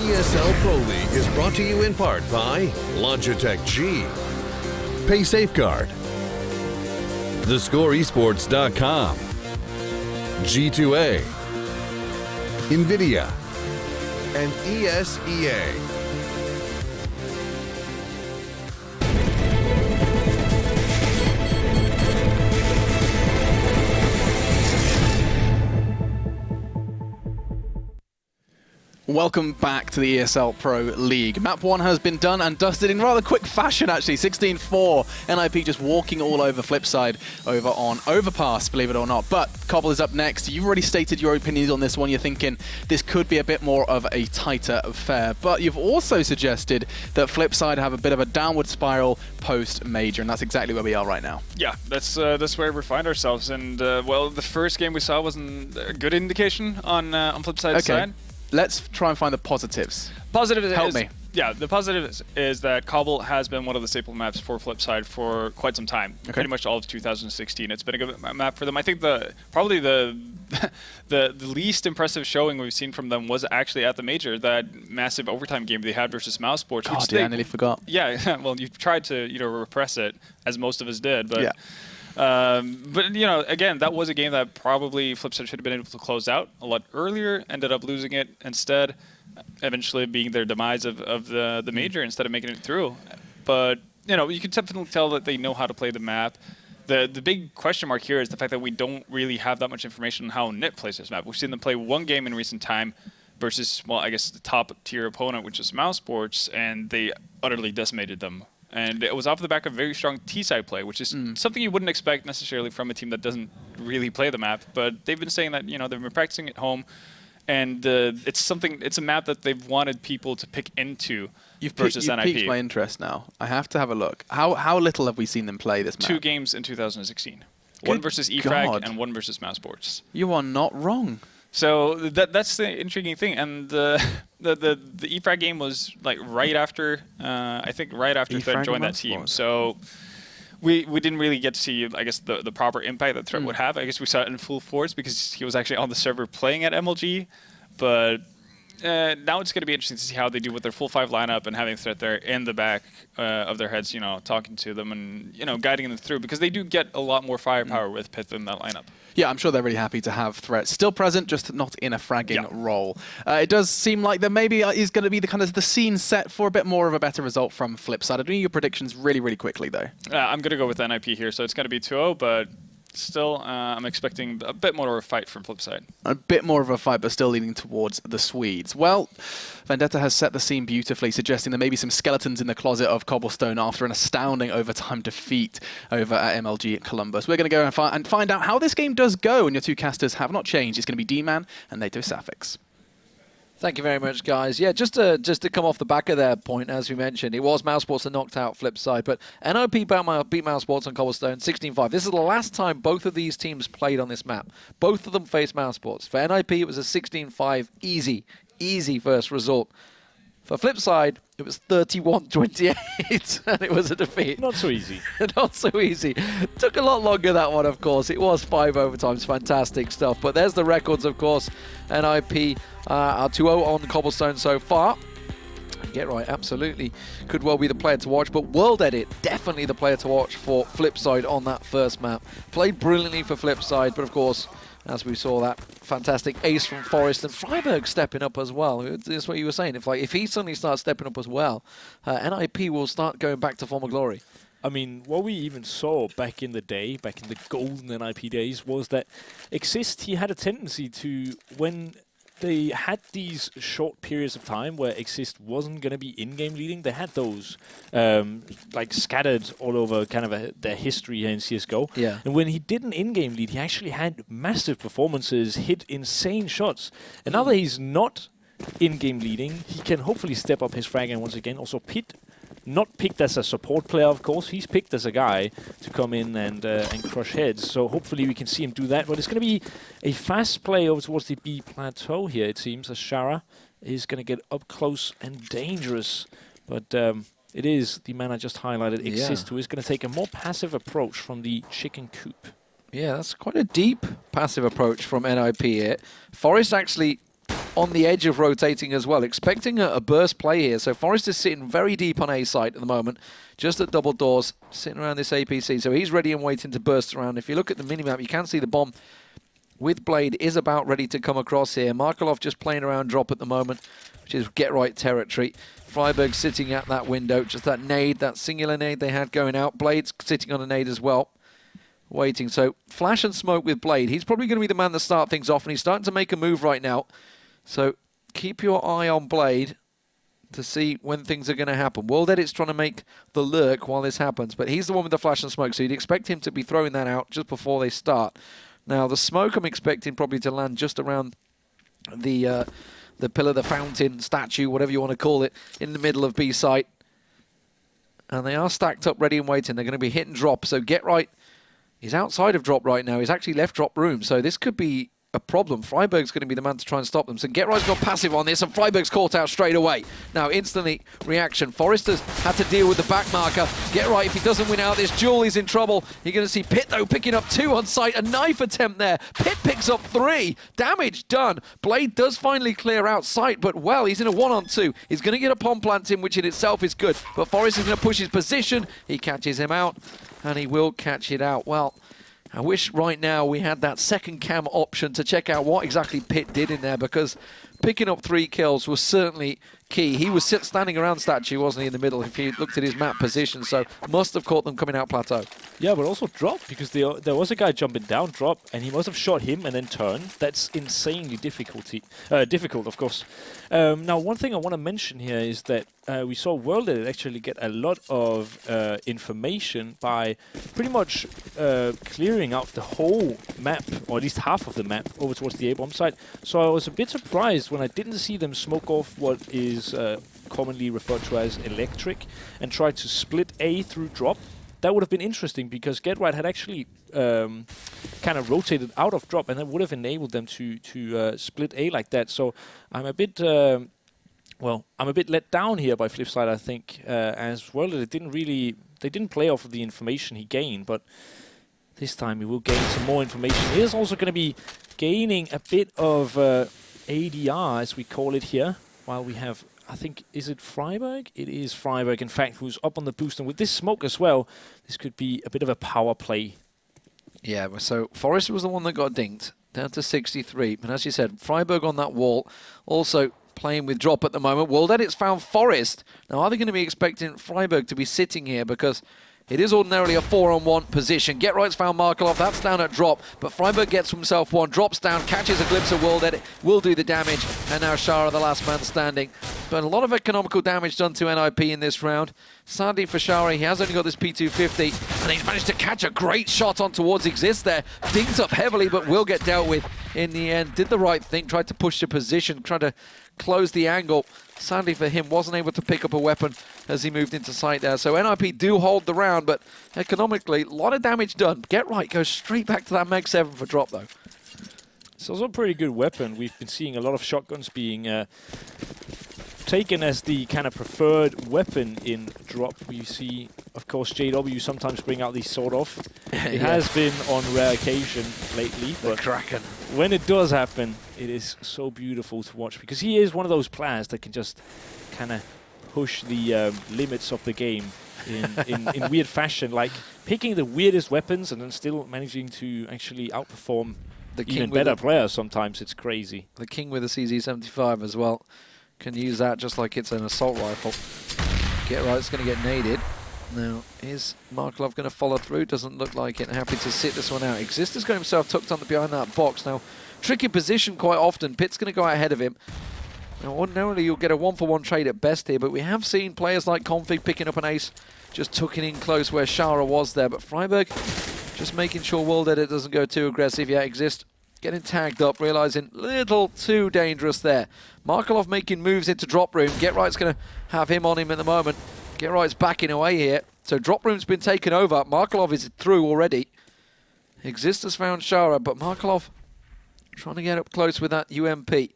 ESL Pro League is brought to you in part by Logitech G, Pay Safeguard, TheScoreEsports.com, G2A, NVIDIA, and ESEA. Welcome back to the ESL Pro League. Map 1 has been done and dusted in rather quick fashion, actually. 16-4. NiP just walking all over FlipSid over on Overpass, believe it or not. But Cobble is up next. You've already stated your opinions on this one. You're thinking this could be a bit more of a tighter affair. But you've also suggested that FlipSid have a bit of a downward spiral post-major, and that's exactly where we are right now. Yeah, that's where we find ourselves. And, well, the first game we saw wasn't a good indication on FlipSid's side. Let's try and find the positives. Help me. Yeah, the positive is that Cobble has been one of the staple maps for FlipSid for quite some time. Okay. Pretty much all of 2016. It's been a good map for them. I think probably the least impressive showing we've seen from them was actually at the major, that massive overtime game they had versus Mouse Sports. God, I nearly forgot. Yeah, well, you tried to repress it, as most of us did, but. Yeah. But, again, that was a game that probably FlipSid should have been able to close out a lot earlier, ended up losing it instead, eventually being their demise of the major instead of making it through. But, you can definitely tell that they know how to play the map. The big question mark here is the fact that we don't really have that much information on how NiP plays this map. We've seen them play one game in recent time versus, well, I guess the top-tier opponent, which is Mouse Sports, and they utterly decimated them. And it was off the back of very strong T-side play, which is something you wouldn't expect necessarily from a team that doesn't really play the map. But they've been saying that, they've been practicing at home, and it's a map that they've wanted people to pick into versus NiP. You've piqued my interest now. I have to have a look. How little have we seen them play this map? 2 games in 2016. One versus EFrag and one versus Mouse Sports. You are not wrong. So that's the intriguing thing, and the EFrag game was like right after Threat joined that team. So we didn't really get to see, I guess, the proper impact that Threat would have. I guess we saw it in full force because he was actually on the server playing at MLG. But now it's going to be interesting to see how they do with their full 5 lineup and having Threat there in the back of their heads, talking to them and guiding them through, because they do get a lot more firepower with Pith in that lineup. Yeah, I'm sure they're really happy to have Threat still present, just not in a fragging role. It does seem like there maybe is going to be the scene set for a bit more of a better result from FlipSid. I do need your predictions really, really quickly, though. I'm going to go with NiP here, so it's going to be 2-0, but still, I'm expecting a bit more of a fight from FlipSid. A bit more of a fight, but still leaning towards the Swedes. Well, Vendetta has set the scene beautifully, suggesting there may be some skeletons in the closet of Cobblestone after an astounding overtime defeat over at MLG Columbus. We're going to go and find out how this game does go, and your 2 casters have not changed. It's going to be D-Man and NATO Sapphics. Thank you very much, guys. Yeah, just to come off the back of their point, as we mentioned, it was Mouse Sports that knocked out FlipSid, but NiP beat Mouse Sports on Cobblestone 16-5. This is the last time both of these teams played on this map. Both of them faced Mouse Sports. For NiP, it was a 16-5 easy first result. For FlipSid, it was 31-28, and it was a defeat. Not so easy. Not so easy. Took a lot longer, that one, of course. It was 5 overtimes. Fantastic stuff. But there's the records, of course. NiP are 2-0 on Cobblestone so far. Get right, absolutely. Could well be the player to watch, but World Edit, definitely the player to watch for FlipSid on that first map. Played brilliantly for FlipSid, but of course, as we saw, that fantastic ace from Forest, and Freiburg stepping up as well. That's what you were saying. If he suddenly starts stepping up as well, NiP will start going back to former glory. I mean, what we even saw back in the day, back in the golden NiP days, was that Exist, he had a tendency to, when they had these short periods of time where Exist wasn't going to be in-game leading, they had those like scattered all over kind of their history here in CSGO. Yeah. And when he didn't in-game lead, he actually had massive performances, hit insane shots. And now that he's not in-game leading, he can hopefully step up his fragging once again. Also, Pit, not picked as a support player, of course. He's picked as a guy to come in and crush heads. So hopefully we can see him do that. But it's going to be a fast play over towards the B plateau here, it seems, as Shara is going to get up close and dangerous. But it is the man I just highlighted, Exist, who is going to take a more passive approach from the chicken coop. Yeah, that's quite a deep passive approach from NiP here. Forest actually on the edge of rotating as well, expecting a burst play here. So Forrest is sitting very deep on A site at the moment, just at double doors, sitting around this APC. So he's ready and waiting to burst around. If you look at the minimap, you can see the bomb with Blade is about ready to come across here. Markelov just playing around drop at the moment, which is get right territory. Freiberg sitting at that window, just that nade, that singular nade they had going out. Blade's sitting on a nade as well, waiting. So flash and smoke with Blade. He's probably going to be the man to start things off, and he's starting to make a move right now. So keep your eye on Blade to see when things are going to happen. World Edit's trying to make the lurk while this happens, but he's the one with the flash and smoke, so you'd expect him to be throwing that out just before they start. Now, the smoke I'm expecting probably to land just around the pillar, the fountain, statue, whatever you want to call it, in the middle of B site. And they are stacked up, ready and waiting. They're going to be hit and drop, so Get Right. He's outside of drop right now. He's actually left drop room, so this could be a problem. Freiberg's going to be the man to try and stop them. So Get Right's gone passive on this, and Freiberg's caught out straight away. Now, instantly, reaction. Forrester's had to deal with the back marker. Get Right, if he doesn't win out this duel, he's in trouble. You're going to see Pit, though, picking up 2 on site. A knife attempt there. Pit picks up 3. Damage done. Blade does finally clear out sight, but, well, he's in a 1-on-2. He's going to get a bomb planting, which in itself is good. But Forrest is going to push his position. He catches him out, and he will catch it out. Well, I wish right now we had that second cam option to check out what exactly Pit did in there, because picking up 3 kills was certainly key. He was standing around statue, wasn't he, in the middle, if you looked at his map position, so must have caught them coming out plateau. Yeah, but also drop, because there was a guy jumping down drop, and he must have shot him and then turned. That's insanely difficult, of course. Now, one thing I want to mention here is that we saw World Edit actually get a lot of information by pretty much clearing out the whole map, or at least half of the map, over towards the A-bomb site. So I was a bit surprised when I didn't see them smoke off what is commonly referred to as electric and try to split A through drop. That would have been interesting, because Get Right had actually kind of rotated out of drop, and that would have enabled them to split A like that. So I'm a bit, well, I'm a bit let down here by FlipSid, I think, as well. They didn't play off of the information he gained, but this time he will gain some more information. He is also going to be gaining a bit of ADR, as we call it here, while we have, I think, is it Freiberg? It is Freiberg, in fact, who's up on the boost. And with this smoke as well, this could be a bit of a power play. Yeah, so Forrest was the one that got dinked, down to 63. But as you said, Freiberg on that wall, also playing with drop at the moment. World Edit's found Forrest. Now, are they going to be expecting Freiberg to be sitting here? Because it is ordinarily a 4-on-1 position. Get Right's found Markelov. That's down at drop. But Freiberg gets himself one. Drops down. Catches a glimpse of World Edit. Will do the damage. And now Shara, the last man standing. But a lot of economical damage done to NiP in this round. Sadly for Shara, he has only got this P250. And he's managed to catch a great shot on towards Exist there. Dinked up heavily, but will get dealt with in the end. Did the right thing. Tried to push the position. Tried to close the angle. Sadly for him, wasn't able to pick up a weapon as he moved into sight there. So NiP do hold the round, but economically, a lot of damage done. Get Right goes straight back to that Meg 7 for drop, though. It's also a pretty good weapon. We've been seeing a lot of shotguns being taken as the kind of preferred weapon in drop. We see, of course, JW sometimes bring out these sort-off. It has been on rare occasion lately, but Kraken. when it does happen, it is so beautiful to watch, because he is one of those players that can just kind of push the limits of the game in weird fashion, like picking the weirdest weapons and then still managing to actually outperform the even better players. Sometimes it's crazy. The king with the CZ75 as well can use that just like it's an assault rifle. Get Right's going to get naded. Now, is Markelov going to follow through? Doesn't look like it. Happy to sit this one out. Exist has got himself tucked under behind that box. Now, tricky position quite often. Pitt's going to go out ahead of him. Now, ordinarily, you'll get a 1-for-1 trade at best here, but we have seen players like Config picking up an ace, just tucking in close where Shara was there. But Freiberg just making sure World Edit doesn't go too aggressive. Yeah, Exist getting tagged up, realizing little too dangerous there. Markelov making moves into drop room. Get Right's going to have him on him at the moment. Get Right's backing away here. So drop room's been taken over. Markelov is through already. Exist has found Shara, but Markelov trying to get up close with that UMP.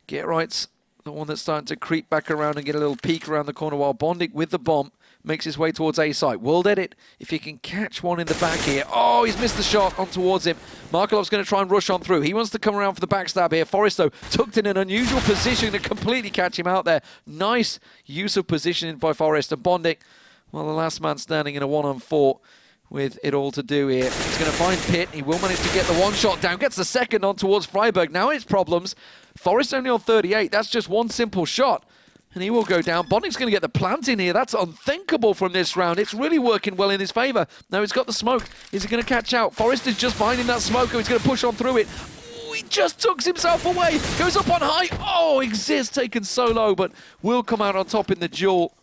Get Right's the one that's starting to creep back around and get a little peek around the corner while bonding with the bomb. makes his way towards A site. World Edit, if he can catch one in the back here. Oh, he's missed the shot on towards him. Markelov's going to try and rush on through. He wants to come around for the backstab here. Forrest, though, tucked in an unusual position to completely catch him out there. Nice use of positioning by Forrest. And Bondic, well, the last man standing in a 1-on-4 with it all to do here. He's going to find Pitt. He will manage to get the one shot down. Gets the second on towards Freiburg. Now it's problems. Forrest only on 38. That's just one simple shot. And he will go down. Bondic's going to get the plant in here. That's unthinkable from this round. It's really working well in his favour. Now he's got the smoke. Is he going to catch out? Forrest is just finding that smoke. He's going to push on through it. Ooh, he just tucks himself away. Goes up on high. Oh, Exist taken so low, but will come out on top in the duel.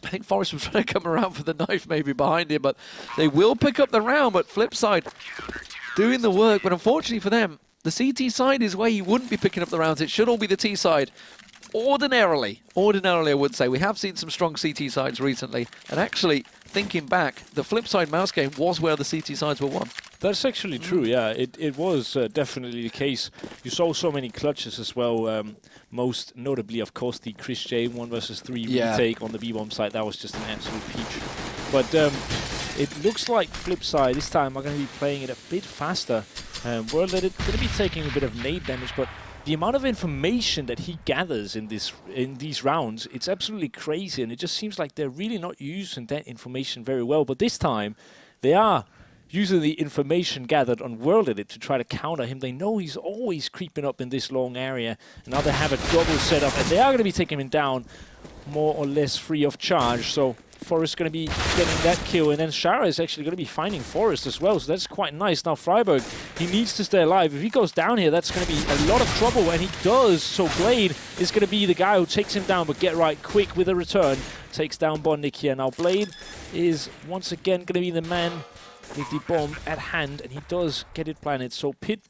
I think Forrest was trying to come around for the knife maybe behind him, but they will pick up the round. But FlipSid doing the work. But unfortunately for them, the CT side is where you wouldn't be picking up the rounds. It should all be the T side. Ordinarily, I would say. We have seen some strong CT sides recently. And actually, thinking back, the FlipSid mouse game was where the CT sides were won. That's actually true, yeah. It was definitely the case. You saw so many clutches as well. Most notably, of course, the Chris J 1-3 retake on the B-bomb side. That was just an absolute peach. But it looks like FlipSid this time are going to be playing it a bit faster. World Edit going to be taking a bit of nade damage, but the amount of information that he gathers in these rounds, it's absolutely crazy, and it just seems like they're really not using that information very well. But this time, they are using the information gathered on World Edit to try to counter him. They know he's always creeping up in this long area, and now they have a double setup, and they are going to be taking him down more or less free of charge. So Forrest going to be getting that kill, and then Shara is actually going to be finding Forrest as well, so that's quite nice. Now Freiburg, he needs to stay alive. If he goes down here, that's going to be a lot of trouble, and he does. So Blade is going to be the guy who takes him down, but Get Right quick with a return. Takes down Bondic here. Now Blade is once again going to be the man with the bomb at hand, and he does get it planted. So Pit,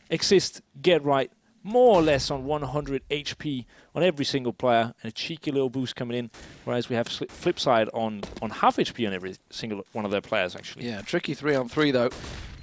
Exist, Get Right, more or less on 100 HP on every single player, and a cheeky little boost coming in, whereas we have FlipSid on half HP on every single one of their players, actually. Yeah, tricky 3-on-3 though,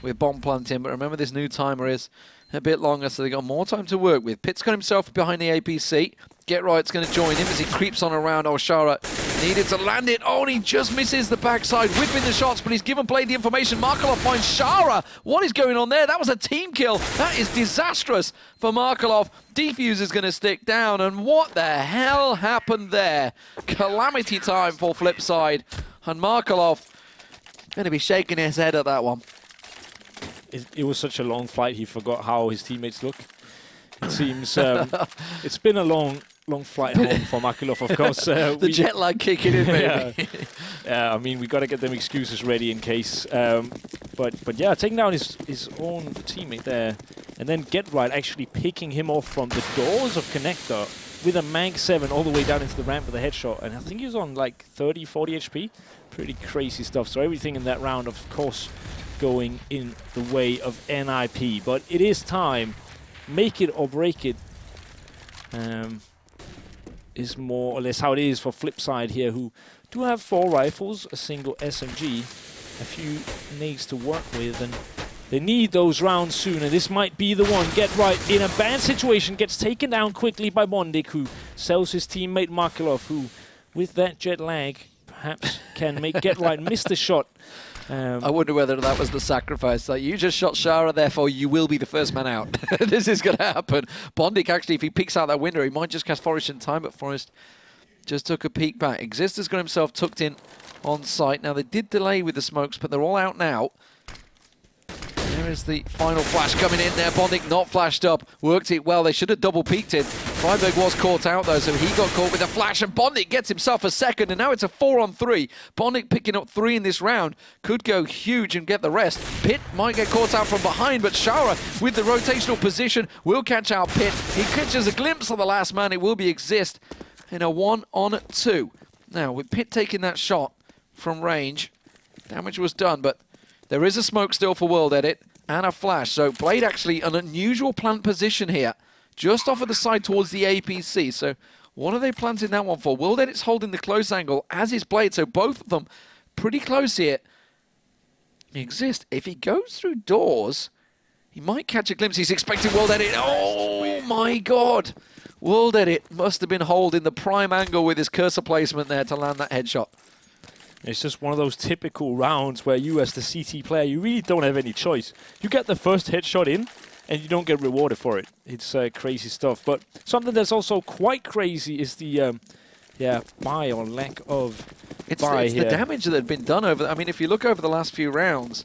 with bomb planting, but remember this new timer is a bit longer, so they got more time to work with. Pitt's got himself behind the APC. Get Right's going to join him as he creeps on around. Oh, Shara needed to land it. Oh, and he just misses the backside, whipping the shots, but he's given Blade the information. Markelov finds Shara. What is going on there? That was a team kill. That is disastrous for Markelov. Defuse is going to stick down, and what the hell happened there? Calamity time for FlipSid, and Markelov going to be shaking his head at that one. It was such a long flight, he forgot how his teammates look. It seems it's been a long flight home for Markelov, of course. The jet lag kicking in, maybe. Yeah, I mean, we got to get them excuses ready in case. But yeah, taking down his own teammate there. And then Get Right actually picking him off from the doors of Connector with a Mag 7 all the way down into the ramp with a headshot. And I think he was on like 30, 40 HP. Pretty crazy stuff. So everything in that round, of course, going in the way of NiP. But it is time. Make it or break it is more or less how it is for FlipSid here, who do have 4 rifles, a single SMG, a few nades to work with, and they need those rounds soon, and this might be the one. Get Right in a bad situation, gets taken down quickly by Bondic, who sells his teammate Markelov, who, with that jet lag, perhaps can make Get Right miss the shot. I wonder whether that was the sacrifice. Like, you just shot Shara, therefore you will be the first man out. This is going to happen. Bondic, actually, if he peeks out that window, he might just catch Forrest in time, but Forrest just took a peek back. Exist has got himself tucked in on site. Now, they did delay with the smokes, but they're all out now. There is the final flash coming in there. Bondic not flashed up. Worked it well. They should have double peeked it. Freiburg was caught out though, so he got caught with a flash, and Bondic gets himself a second, and now it's a 4-on-3. Bondic picking up 3 in this round. Could go huge and get the rest. Pitt might get caught out from behind, but Shara with the rotational position will catch out Pitt. He catches a glimpse of the last man. It will be Exist in a 1-on-2. Now, with Pitt taking that shot from range, damage was done, but there is a smoke still for World Edit and a flash. So Blade actually an unusual plant position here, just off of the side towards the APC. So what are they planting that one for? World Edit's holding the close angle, as is Blade. So both of them pretty close here. Exist. If he goes through doors, he might catch a glimpse. He's expecting World Edit. Oh my God. World Edit must have been holding the prime angle with his cursor placement there to land that headshot. It's just one of those typical rounds where you, as the CT player, you really don't have any choice. You get the first headshot in, and you don't get rewarded for it. It's crazy stuff. But something that's also quite crazy is the buy or lack of buy It's here. the damage that had been done over. I mean, if you look over the last few rounds,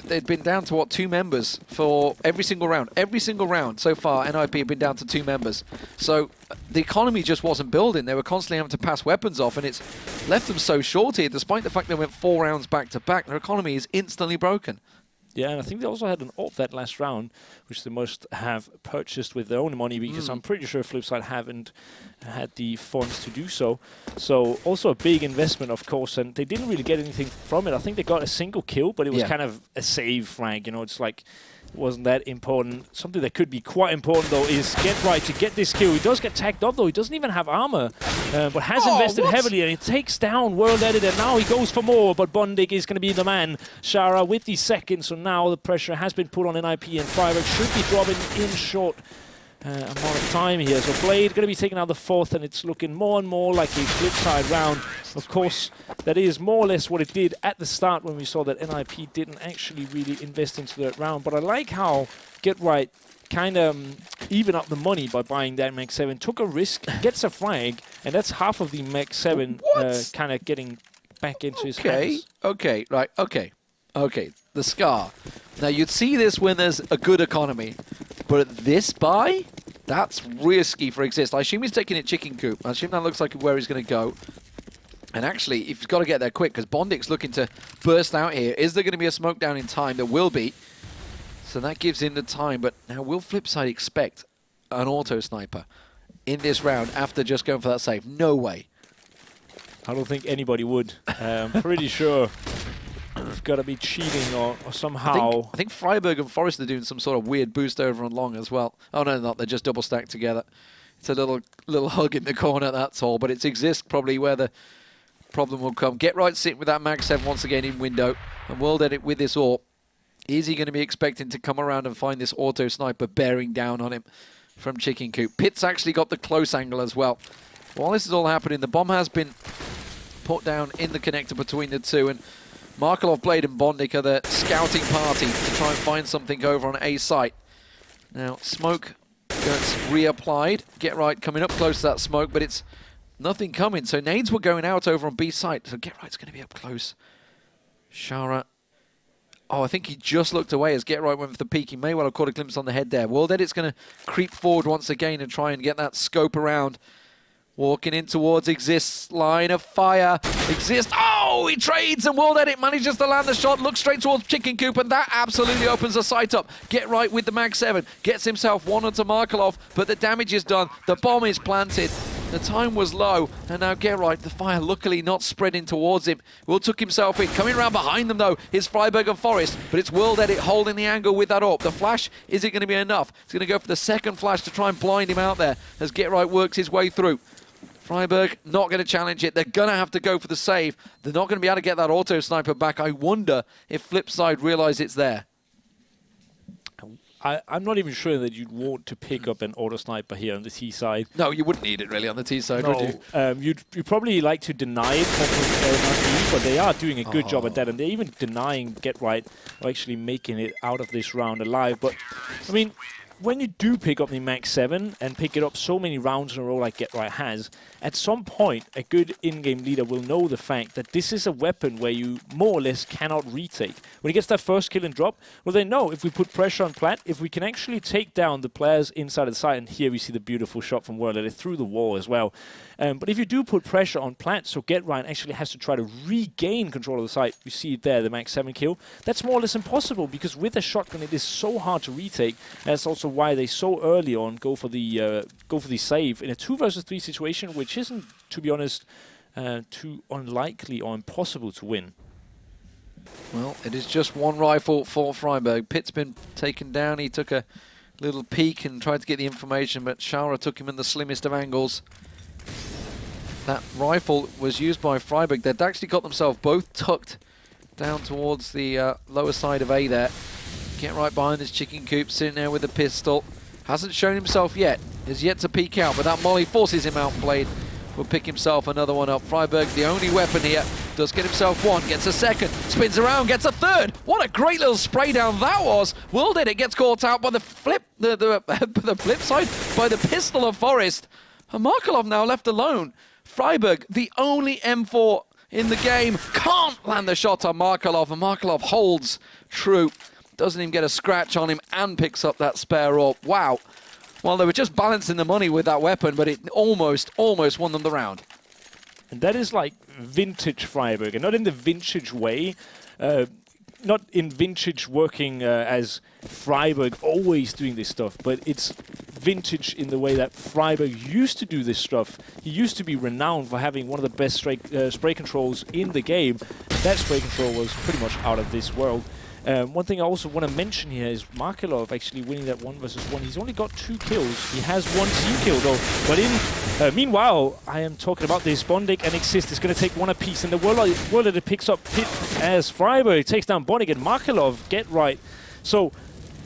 they'd been down to, what, 2 members for every single round. Every single round so far, NiP have been down to 2 members. So the economy just wasn't building. They were constantly having to pass weapons off, and it's left them so short here, despite the fact they went 4 rounds back-to-back. Their economy is instantly broken. Yeah, and I think they also had an AWP that last round, which they must have purchased with their own money, because I'm pretty sure FlipSid haven't had the funds to do so. So also a big investment, of course, and they didn't really get anything from it. I think they got a single kill, but it was kind of a save flag. You know, it's like it wasn't that important. Something that could be quite important, though, is GeT_RiGhT to get this kill. He does get tagged up, though. He doesn't even have armor, but has invested heavily, and he takes down World Edit, and now he goes for more, but Bondik is going to be the man. Shara with the second, so now the pressure has been put on NiP, and FlipSid should be dropping in short amount of time here. So Blade going to be taking out the 4th, and it's looking more and more like a FlipSid round. Of course, that is more or less what it did at the start when we saw that NiP didn't actually really invest into that round. But I like how GeT_RiGhT kind of even up the money by buying that Max 7, took a risk, gets a flag, and that's half of the Max 7 kind of getting back into his hands. Okay, the Scar. Now, you'd see this when there's a good economy, but this buy, that's risky for Exist. I assume he's taking it chicken coop. I assume that looks like where he's going to go. And actually, if he's got to get there quick, because Bondik's looking to burst out here. Is there going to be a smoke down in time? There will be. So that gives him the time. But now, will FlipSid expect an auto sniper in this round after just going for that save? No way. I don't think anybody would. Pretty sure you've got to be cheating or somehow. I think Freiburg and Forest are doing some sort of weird boost over on long as well. Oh, no, they're not. They're just double stacked together. It's a little hug in the corner, that's all. But it's Exist probably where the problem will come. GeT_RiGhT sitting with that Max 7 once again in window. And World Edit with this AWP. Is he going to be expecting to come around and find this auto sniper bearing down on him from Chicken Coop? Pitt's actually got the close angle as well. While this is all happening, the bomb has been put down in the connector between the two, and Markelov, Blade and Bondik are the scouting party to try and find something over on A site. Now, smoke gets reapplied. GeT_RiGhT coming up close to that smoke, but it's nothing coming. So nades were going out over on B site, so GeT_RiGhT's going to be up close. Shara. Oh, I think he just looked away as GeT_RiGhT went for the peek. He may well have caught a glimpse on the head there. World Edit's going to creep forward once again and try and get that scope around. Walking in towards Exist's line of fire. Exist. Oh, he trades, and World Edit manages to land the shot. Looks straight towards Chicken Coop, and that absolutely opens the sight up. GeT_RiGhT with the Mag 7. Gets himself one onto Markelov, but the damage is done. The bomb is planted. The time was low, and now GeT_RiGhT, the fire luckily not spreading towards him. Will took himself in. Coming around behind them, though, is Freiburg and Forest, but it's World Edit holding the angle with that AWP. The flash, is it going to be enough? He's going to go for the second flash to try and blind him out there as GeT_RiGhT works his way through. Freiburg not going to challenge it. They're going to have to go for the save. They're not going to be able to get that auto sniper back. I wonder if FlipSid realise it's there. I'm not even sure that you'd want to pick up an auto sniper here on the T side. No, you wouldn't need it really on the T side, would you? You'd probably like to deny it, but they are doing a good job at that, and they're even denying GeT_RiGhT or actually making it out of this round alive. But, I mean, when you do pick up the Max 7 and pick it up so many rounds in a row like GeT_RiGhT has, at some point a good in-game leader will know the fact that this is a weapon where you more or less cannot retake. When he gets that first kill and drop, well, they know if we put pressure on Plat, if we can actually take down the players inside of the site, and here we see the beautiful shot from World Edit through the wall as well. But if you do put pressure on Plat, so GeT_RiGhT actually has to try to regain control of the site. You see it there, the Max 7 kill. That's more or less impossible, because with a shotgun it is so hard to retake. That's also why they so early on go for the save in a 2 versus 3 situation, which isn't, to be honest, too unlikely or impossible to win. Well, it is just one rifle for Freiburg. Pitt's been taken down. He took a little peek and tried to get the information, but Shara took him in the slimmest of angles. That rifle was used by Freiburg. They'd actually got themselves both tucked down towards the lower side of A there. GeT_RiGhT behind his chicken coop, sitting there with a pistol. Hasn't shown himself yet. Is yet to peek out, but that molly forces him out. Blade will pick himself another one up. Freiburg, the only weapon here Does get himself one, gets a second, spins around, gets a third. What a great little spray down that was. Willded, it gets caught out by the flip side, by the pistol of Forest. And Markelov now left alone. Freiburg, the only M4 in the game, can't land the shot on Markelov, and Markelov holds true. Doesn't even get a scratch on him and picks up that spare AWP. Wow. Well, they were just balancing the money with that weapon, but it almost won them the round. And that is like vintage Freiburg, and not in the vintage way, not in vintage working as Freiburg always doing this stuff, but it's vintage in the way that Freiburg used to do this stuff. He used to be renowned for having one of the best spray controls in the game. That spray control was pretty much out of this world. One thing I also want to mention here is Markelov actually winning that 1 versus 1. He's only got 2 kills. He has 1 team kill though. But meanwhile, I am talking about this. Bondik and Exist is going to take 1 apiece. And the World picks up Pit as Freiburg takes down Bondik and Markelov get right. So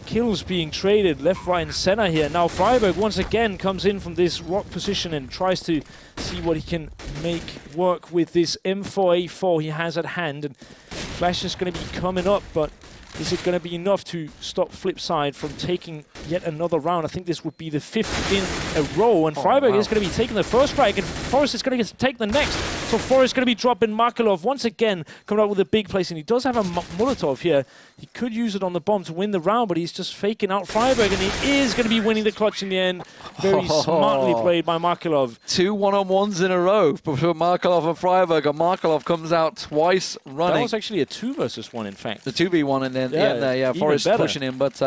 kills being traded left, right and center here. Now Freiburg once again comes in from this rock position and tries to see what he can make work with this M4A4 he has at hand. And Flash is going to be coming up, but is it going to be enough to stop FlipSid from taking yet another round? I think this would be the 5th in a row, and Freiburg is going to be taking the first strike, and Forrest is going to take the next. So Forrest is going to be dropping Markelov once again, coming out with a big place, and he does have a Molotov here. He could use it on the bomb to win the round, but he's just faking out Freiburg, and he is going to be winning the clutch in the end. Very smartly played by Markelov. 2 one-on-ones in a row between Markelov and Freiburg, and Markelov comes out twice running. That was actually a 2 versus 1, in fact. The 2v1, and then yeah, Forrest pushing him, but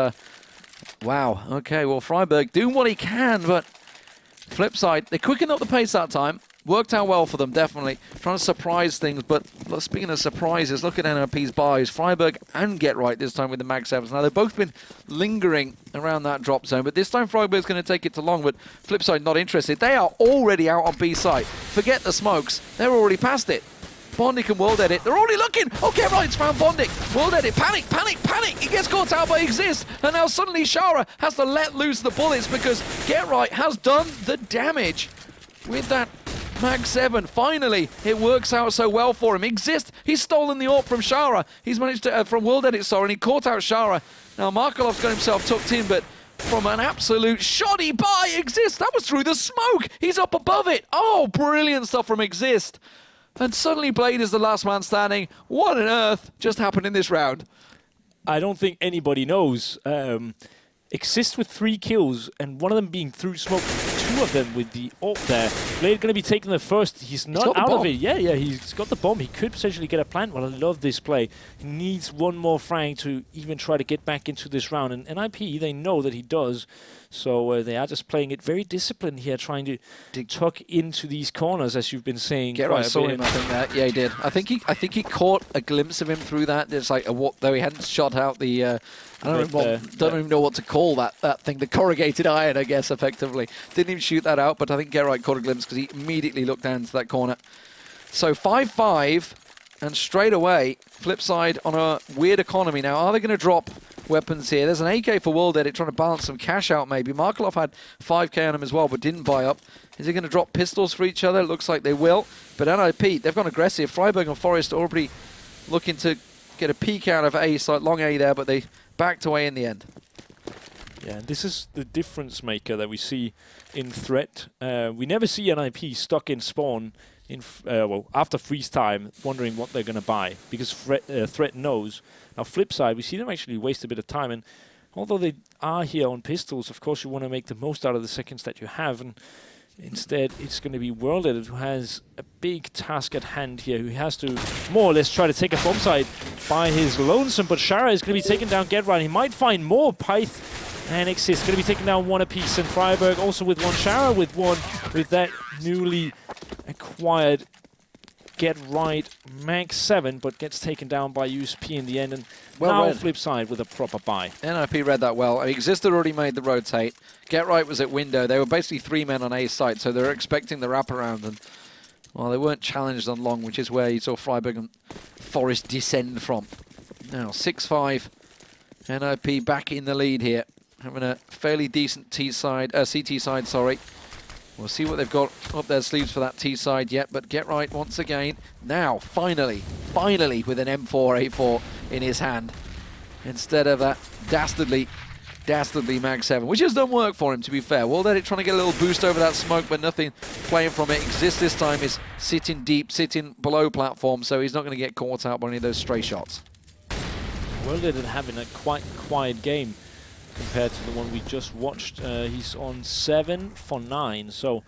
wow. Okay, well, Freiburg doing what he can, but FlipSid, they quickened up the pace that time. Worked out well for them, definitely. Trying to surprise things, but speaking of surprises, look at NiP's buys. Freiburg and Get Right this time with the Mag 7s. Now, they've both been lingering around that drop zone, but this time Freiburg's going to take it to long, but FlipSid not interested. They are already out on B site. Forget the smokes. They're already past it. Bondik and World Edit, they're already looking. Okay, right, it's found Bondik. World Edit, panic, panic, panic. He gets caught out by Exist, and now suddenly Shara has to let loose the bullets because Get Right has done the damage with that Mag 7. Finally, it works out so well for him. Exist, he's stolen the AWP from Shara. He's managed to, from World Edit, sorry, and he caught out Shara. Now, Markelov's got himself tucked in, but from an absolute shoddy by Exist, that was through the smoke. He's up above it. Oh, brilliant stuff from Exist. And suddenly Blade is the last man standing. What on earth just happened in this round? I don't think anybody knows. Exist with 3 kills, and one of them being through smoke, 2 of them with the AWP there. Blade going to be taking the first. He's not out of it. Yeah, he's got the bomb. He could potentially get a plant. Well, I love this play. He needs one more frag to even try to get back into this round. And NiP, they know that he does. So they are just playing it very disciplined here, trying to tuck into these corners, as you've been saying. Get right, saw him. I think that. Yeah, he did. I think he caught a glimpse of him through that. It's like though he hadn't shot out the. I don't even know what to call that thing. The corrugated iron, I guess, effectively. Didn't even shoot that out, but I think Get Right caught a glimpse because he immediately looked down into that corner. So 5-5, and straight away, FlipSid on a weird economy. Now, are they going to drop weapons here? There's an AK for World Edit trying to balance some cash out, maybe. Markelov had 5k on him as well, but didn't buy up. Is he going to drop pistols for each other? It looks like they will. But NiP, they've gone aggressive. Freiburg and Forest are already looking to get a peek out of A, so long A there, but they backed away in the end. Yeah, and this is the difference maker that we see in Threat. We never see NiP stuck in spawn in after freeze time, wondering what they're going to buy, because Threat knows. Now, FlipSid, we see them actually waste a bit of time, and although they are here on pistols, of course you want to make the most out of the seconds that you have, and instead it's going to be World Edit who has a big task at hand here, who has to more or less try to take a bomb site by his lonesome, but Shara is going to be taking down Get Right. He might find more. Pyth and Exist going to be taking down 1 apiece, and Freiburg also with 1, Shara with 1, with that newly acquired Get Right Mag 7, but gets taken down by USP in the end, and now FlipSid with a proper buy. NiP read that well. Exist had already made the rotate. Get Right was at window. They were basically 3 men on A site, so they're expecting the wraparound, and well, they weren't challenged on long, which is where you saw Freiburg and Forest descend from. Now 6-5, NiP back in the lead here, having a fairly decent CT side, sorry. We'll see what they've got up their sleeves for that T side yet, but Get Right once again, now, finally, with an M4A4 in his hand, instead of that dastardly Mag 7, which has done work for him, to be fair. WorldEdit trying to get a little boost over that smoke, but nothing playing from it. Exist this time is sitting deep, sitting below platform, so he's not going to get caught out by any of those stray shots. WorldEdit having a quite quiet game compared to the one we just watched. He's on 7 for 9, so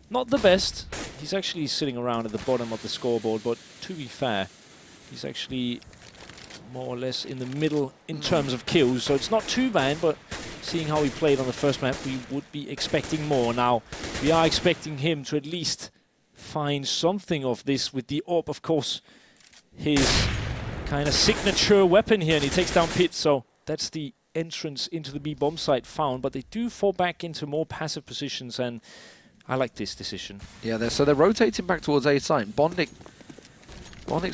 not the best. He's actually sitting around at the bottom of the scoreboard, but to be fair, he's actually more or less in the middle in terms of kills, so it's not too bad, but seeing how he played on the first map, we would be expecting more. Now, we are expecting him to at least find something of this with the AWP, of course, his kind of signature weapon here, and he takes down Pit, so that's the entrance into the B bomb site found, but they do fall back into more passive positions, and I like this decision. Yeah, so they're rotating back towards A site. Bondic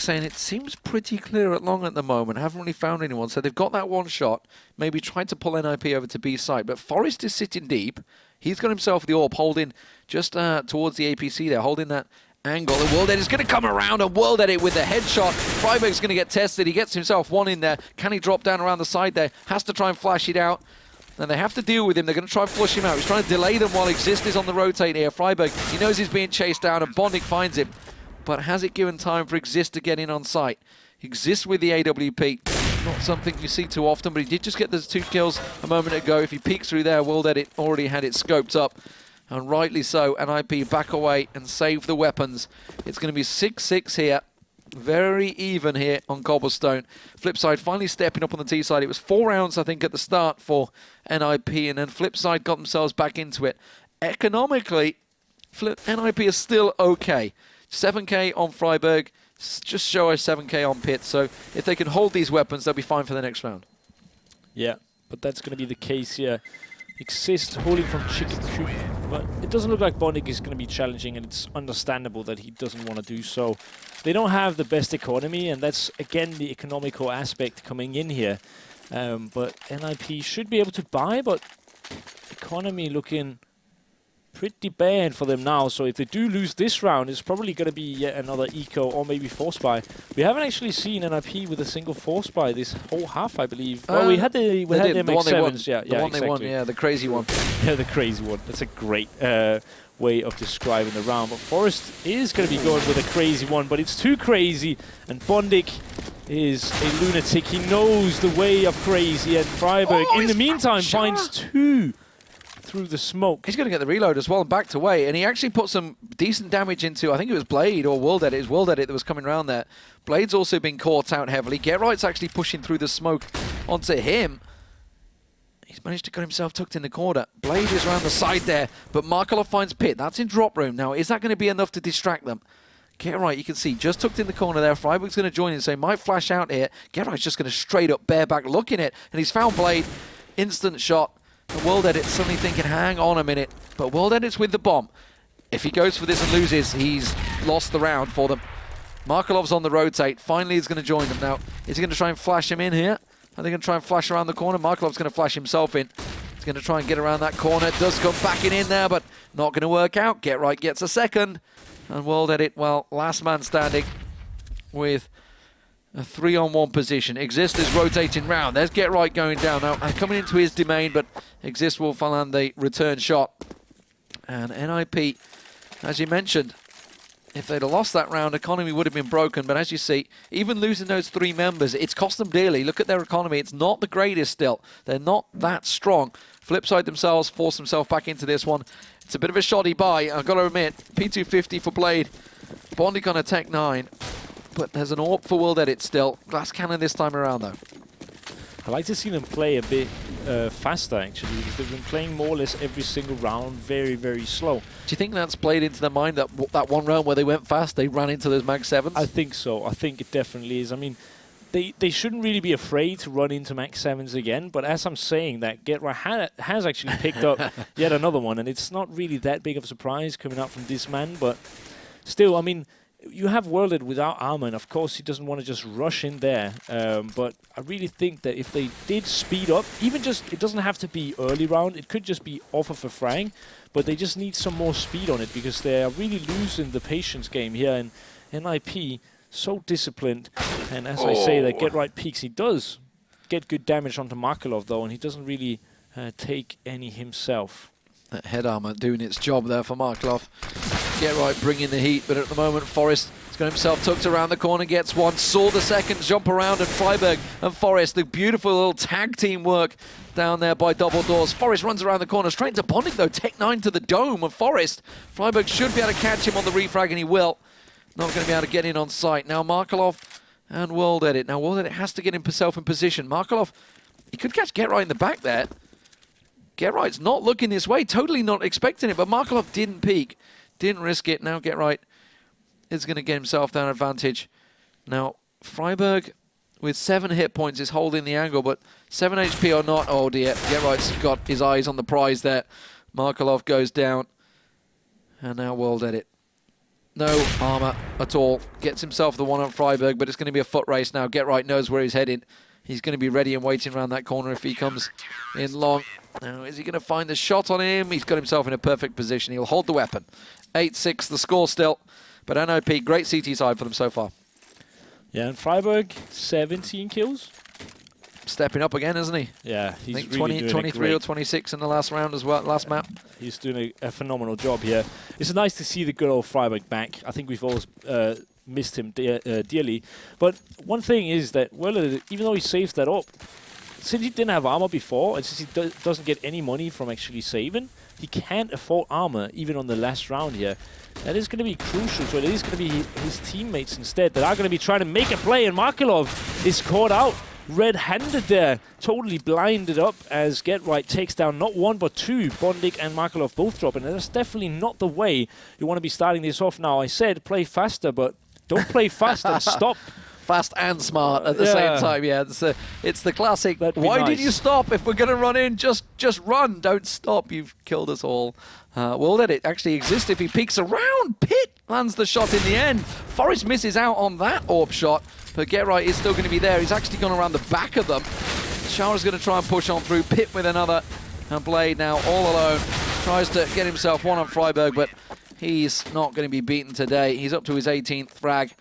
saying it seems pretty clear at long at the moment. Haven't really found anyone, so they've got that one shot. Maybe tried to pull NiP over to B site, but Forest is sitting deep. He's got himself the AWP, holding just towards the APC there, holding that angle. And WorldEdit is going to come around, and WorldEdit with the headshot. friberg's going to get tested. He gets himself one in there. Can he drop down around the side there? Has to try and flash it out. And they have to deal with him. They're going to try and flush him out. He's trying to delay them while Exist is on the rotate here. friberg, he knows he's being chased down, and Bondic finds him. But has it given time for Exist to get in on site? Exist with the AWP. Not something you see too often, but he did just get those 2 kills a moment ago. If he peeks through there, WorldEdit already had it scoped up. And rightly so, NiP back away and save the weapons. It's going to be 6-6 here. Very even here on Cobblestone. FlipSid finally stepping up on the T side. It was 4 rounds, I think, at the start for NiP, and then FlipSid got themselves back into it. Economically, NiP is still okay. 7k on friberg, just show us 7k on Pit. So if they can hold these weapons, they'll be fine for the next round. Yeah, but that's going to be the case here. Exist holding from Chicken Coop, but it doesn't look like Bondic is going to be challenging, and it's understandable that he doesn't want to do so. They don't have the best economy, and that's again the economical aspect coming in here. But NiP should be able to buy, but economy looking pretty bad for them now. So if they do lose this round, it's probably going to be yet another eco or maybe force buy. We haven't actually seen NiP with a single force buy this whole half, I believe. Well, we had the MX7s, yeah, the one exactly. they won, yeah, the crazy one. Yeah, the crazy one. That's a great way of describing the round. But Forest is going to be going with a crazy one, but it's too crazy, and Bondic is a lunatic. He knows the way of crazy, and friberg, in the meantime, finds 2 through the smoke. He's going to get the reload as well and backed away, and he actually put some decent damage into, I think it was Blade or WorldEdit. It was WorldEdit that was coming around there. Blade's also been caught out heavily. Get Right's actually pushing through the smoke onto him. He's managed to get himself tucked in the corner. Blade is around the side there, but Markelov finds Pit. That's in drop room. Now, is that going to be enough to distract them? Get Right, you can see, just tucked in the corner there. friberg's going to join in, so he might flash out here. Get Right's just going to straight up bareback look in it, and he's found Blade. Instant shot. And WorldEdit suddenly thinking, hang on a minute. But WorldEdit's with the bomb. If he goes for this and loses, he's lost the round for them. Markelov's on the rotate. Finally, he's going to join them now. Is he going to try and flash him in here? Are they going to try and flash around the corner? Markelov's going to flash himself in. He's going to try and get around that corner. Does come backing in there, but not going to work out. Get Right gets a second. And WorldEdit, well, last man standing with a 3-on-1 position. Exist is rotating round. There's Get Right going down now. Coming into his domain, but Exist will land the return shot. And NiP, as you mentioned, if they'd have lost that round, economy would have been broken. But as you see, even losing those 3 members, it's cost them dearly. Look at their economy. It's not the greatest still. They're not that strong. FlipSid themselves force themselves back into this one. It's a bit of a shoddy buy, I've got to admit. P250 for Blade. Bondic on a Tech 9. But there's an AWP for WorldEdit still. Glass cannon this time around, though. I like to see them play a bit faster, actually, because they've been playing more or less every single round very, very slow. Do you think that's played into their mind, that one round where they went fast, they ran into those Mag 7s? I think so. I think it definitely is. I mean, they shouldn't really be afraid to run into Mag 7s again, but as I'm saying that, Get Right has actually picked up yet another one, and it's not really that big of a surprise coming out from this man, but still, I mean, you have Worlded without armor, and of course he doesn't want to just rush in there. But I really think that if they did speed up, even just, it doesn't have to be early round, it could just be off of a frag, but they just need some more speed on it because they are really losing the patience game here. And NiP, so disciplined, and as I say, that Get Right peaks, he does get good damage onto Markelov though, and he doesn't really take any himself. That head armor doing its job there for Markelov. Get Right bringing the heat, but at the moment Forrest has got himself tucked around the corner, gets one, saw the second jump around, and Freiberg and Forrest, the beautiful little tag team work down there by double doors. Forrest runs around the corner, straight into bonding though, Tech 9 to the dome of Forrest. Freiberg should be able to catch him on the refrag, and he will. Not going to be able to get in on sight. Now Markelov and World Edit. Now World Edit has to get himself in position. Markelov, he could catch Get Right in the back there. Get Right's not looking this way, totally not expecting it, but Markelov didn't peek, didn't risk it. Now Get Right is going to get himself down advantage. Now Freiberg with 7 hit points is holding the angle, but 7 HP or not, oh dear, Get Right's got his eyes on the prize there. Markelov goes down, and now World Edit. No armor at all. Gets himself the one on Freiberg, but it's going to be a foot race now. Get Right knows where he's heading. He's going to be ready and waiting around that corner if he comes in long. Now, is he going to find the shot on him? He's got himself in a perfect position. He'll hold the weapon. 8-6 the score still. But NiP, great CT side for them so far. Yeah, and Freiberg, 17 kills. Stepping up again, isn't he? Yeah, he's I think really 20, 23 or 26 in the last round as well, last map. He's doing a phenomenal job here. It's nice to see the good old Freiberg back. I think we've always missed him dearly. But one thing is that, well, even though he saves that up, since he didn't have armor before, and since he doesn't get any money from actually saving, he can't afford armor even on the last round here. That is going to be crucial, so it is going to be his teammates instead that are going to be trying to make a play, and Markelov is caught out red-handed there, totally blinded up as Get Right takes down not one but two. Bondik and Markelov both dropping, and that's definitely not the way you want to be starting this off. Now, I said play faster, but don't play fast and stop. Fast and smart at the same time, yeah. It's the classic, why did you stop? If we're going to run in, just run. Don't stop. You've killed us all. World Edit actually exists if he peeks around. Pit lands the shot in the end. Forrest misses out on that orb shot, but Get Right is still going to be there. He's actually gone around the back of them. Shara's going to try and push on through. Pit with another. And Blade now all alone. Tries to get himself one on Freiberg, but he's not going to be beaten today. He's up to his 18th frag.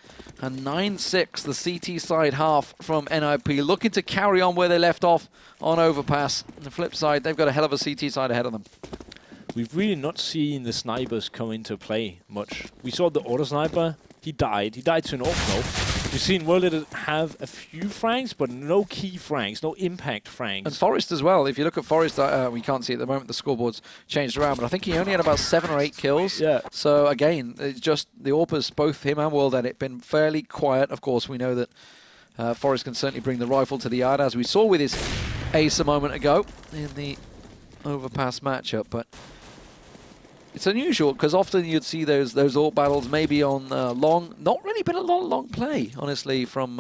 And 9-6, the CT side half from NiP, looking to carry on where they left off on Overpass. On the flip side, they've got a hell of a CT side ahead of them. We've really not seen the snipers come into play much. We saw the auto sniper. He died. He died to an AWP. We've seen World Edit have a few frags, but no key frags, no impact frags. And Forrest as well. If you look at Forrest, we can't see at the moment, the scoreboard's changed around, but I think he only had about 7 or 8 kills. Yeah. So again, it's just the AWPers, both him and World Edit, been fairly quiet. Of course, we know that Forrest can certainly bring the rifle to the yard, as we saw with his ace a moment ago in the Overpass matchup, but it's unusual because often you'd see those AWP battles maybe on long. Not really been a long play, honestly, from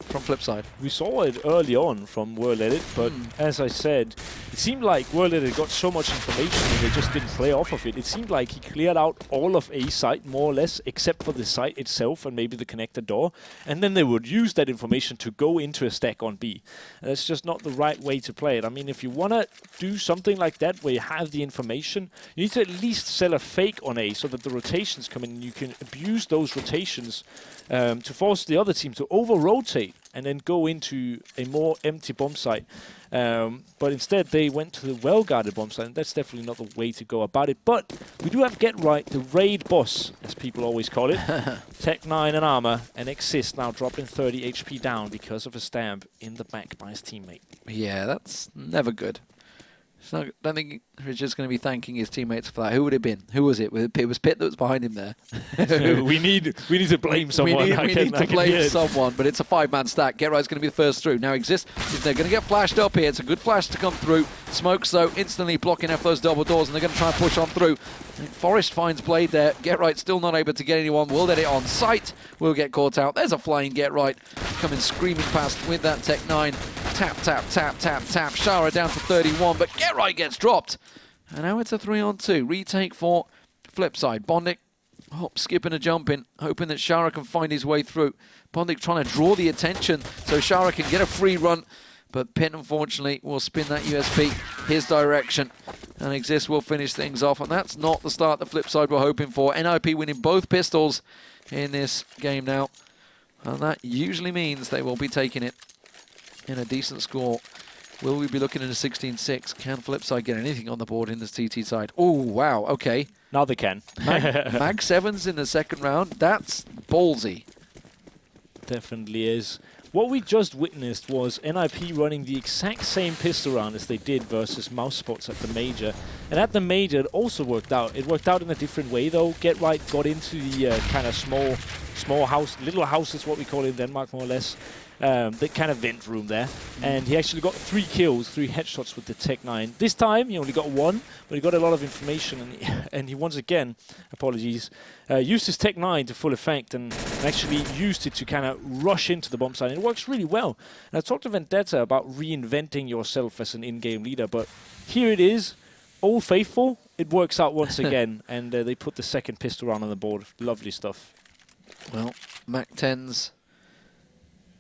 FlipSid. We saw it early on from World Edit, but as I said, it seemed like World Edit got so much information and they just didn't play off of it. It seemed like he cleared out all of A site, more or less, except for the site itself and maybe the connector door. And then they would use that information to go into a stack on B. And that's just not the right way to play it. I mean, if you want to do something like that where you have the information, you need to at least sell a fake on A so that the rotations come in and you can abuse those rotations to force the other team to over-rotate and then go into a more empty bomb site. But instead, they went to the well-guarded bomb site, and that's definitely not the way to go about it. But we do have Get Right, the raid boss, as people always call it. Tech 9 and armor, and Exist now dropping 30 HP down because of a stab in the back by his teammate. Yeah, that's never good. So I don't think Richard's going to be thanking his teammates for that. Who would it have been? Who was it? It was Pitt that was behind him there. we need to blame someone. We need to blame someone, but it's a 5-man stack. Get Right's going to be the first through. Now Exist, they're going to get flashed up here. It's a good flash to come through. Smokes, though, instantly blocking off those double doors, and they're going to try and push on through. Forrest finds Blade there. Get Right still not able to get anyone. World Edit on sight. Will get caught out. There's a flying Get Right coming screaming past with that Tech 9. Tap, tap, tap, tap, tap. Shara down to 31, but Get Right gets dropped. And now it's a 3-on-2. Retake for FlipSid. Bondik Hop, skipping and jumping, hoping that Shara can find his way through. Bondic trying to draw the attention so Shara can get a free run. But Pit, unfortunately, will spin that USP his direction. And Exist will finish things off. And that's not the start the FlipSid were hoping for. NiP winning both pistols in this game now. And that usually means they will be taking it in a decent score. Will we be looking at a 16-6? Can FlipSid get anything on the board in this TT side? Oh, wow, okay. Now they can. Mag 7s in the second round, that's ballsy. Definitely is. What we just witnessed was NiP running the exact same pistol round as they did versus Mouse Spots at the Major. And at the Major, it also worked out. It worked out in a different way, though. Get Right got into the kind of small house, little house is what we call it in Denmark, more or less. The kind of vent room there. And he actually got 3 kills, 3 headshots with the Tech 9. This time, he only got 1, but he got a lot of information. And he once again, apologies, used his Tech 9 to full effect and actually used it to kind of rush into the bomb site. And it works really well. And I talked to Vendetta about reinventing yourself as an in-game leader, but here it is, Old Faithful. It works out once again, and they put the second pistol round on the board. Lovely stuff. Well, Mac 10's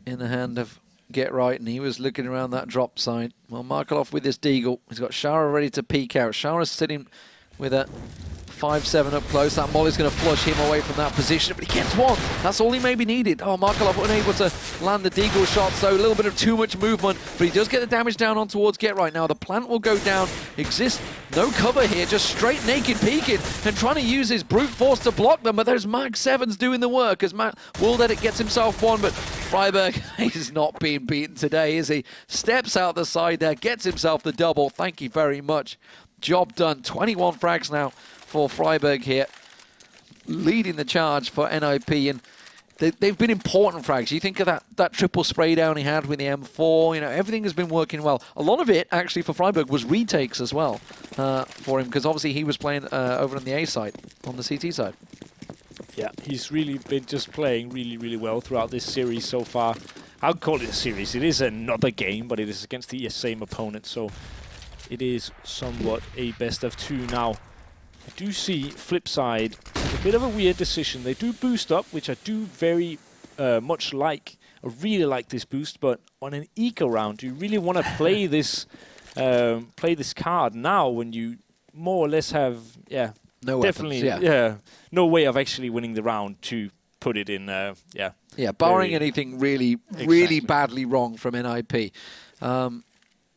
in the hand of Get Right, and he was looking around that drop side. Well, Markelov with this Deagle. He's got Shara ready to peek out. Shara's sitting with a 5-7 up close. That Molly's going to flush him away from that position, but he gets one. That's all he maybe needed. Oh, Markelov unable to land the Deagle shot, so a little bit of too much movement, but he does get the damage down on towards Get Right. Now the plant will go down. Exist, no cover here, just straight naked peeking and trying to use his brute force to block them, but there's Mag 7's doing the work as Matt Wildedit gets himself one, but Freiburg is not being beaten today, is he? Steps out the side there, gets himself the double. Thank you very much. Job done. 21 frags now for Freiburg here, leading the charge for NiP, and they've been important frags. You think of that triple spray down he had with the M4, you know, everything has been working well. A lot of it, actually, for Freiburg was retakes as well for him, because obviously he was playing over on the A side, on the CT side. Yeah, he's really been just playing really, really well throughout this series so far. I'll call it a series. It is another game, but it is against the same opponent, so it is somewhat a best of 2 now. I do see FlipSid a bit of a weird decision. They do boost up, which I do very much like. I really like this boost, but on an eco round, do you really want to play this card now when you more or less have, yeah, no definitely, weapons, yeah, no way of actually winning the round to put it in, yeah. Yeah, barring anything really badly wrong from NiP.